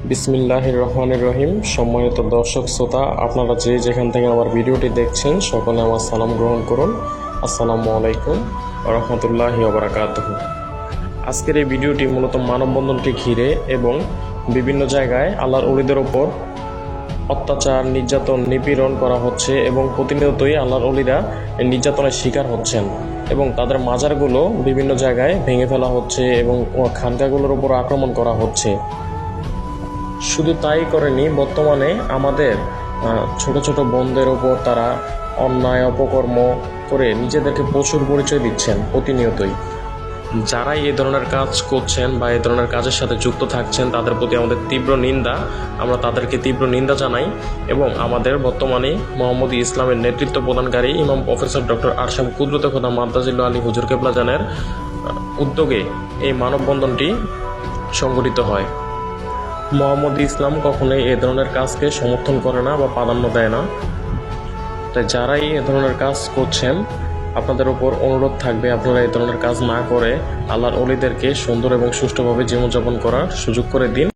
বিসমিল্লাহির রহমানির রহিম। সম্মানিত দর্শক শ্রোতা, আপনারা যে যেখান থেকে আমার ভিডিওটি দেখছেন সকলে আমার সালাম গ্রহণ করুন। আসসালামু আলাইকুম রহমতুল্লাহি ওয়া বারাকাতুহু। আজকের এই ভিডিওটি মূলত মানববন্ধনকে ঘিরে এবং বিভিন্ন জায়গায় আল্লাহর ওলিদের ওপর অত্যাচার, নির্যাতন, নিপীড়ন করা হচ্ছে এবং প্রতিনিয়তই আল্লাহর ওলিরা নির্যাতনের শিকার হচ্ছেন এবং তাদের মাজারগুলো বিভিন্ন জায়গায় ভেঙে ফেলা হচ্ছে এবং খানকাগুলোর ওপর আক্রমণ করা হচ্ছে। শুধু তাই করেনি, বর্তমানে আমাদের ছোট ছোট বোনদের ওপর তারা অন্যায় অপকর্ম করে নিজেদেরকে প্রচুর পরিচয় দিচ্ছেন প্রতিনিয়তই। যারাই এই ধরনের কাজ করছেন বা এই ধরনের কাজের সাথে যুক্ত থাকছেন তাদের প্রতি আমাদের তীব্র নিন্দা। আমরা তাদেরকে তীব্র নিন্দা জানাই এবং আমাদের বর্তমানে মোহাম্মদী ইসলামের নেতৃত্ব প্রদানকারী ইমাম প্রফেসর ডক্টর আরশাদ কুদরতে খোদা মাদ্দাজিল্লাহ আলী হুজুর কেবলাজানের উদ্যোগে এই মানববন্ধনটি সংগঠিত হয়। মোহাম্মদী ইসলাম কখনোই এ ধরনের কাজকে সমর্থন করে না বা প্রাধান্য দেয় না। তাই যারাই এ ধরনের কাজ করছেন আপনাদের উপর অনুরোধ থাকবে আপনারা এই ধরনের কাজ না করে আল্লাহর ওলিদেরকে সুন্দর এবং সুষ্ঠুভাবে জীবনযাপন করার সুযোগ করে দিন।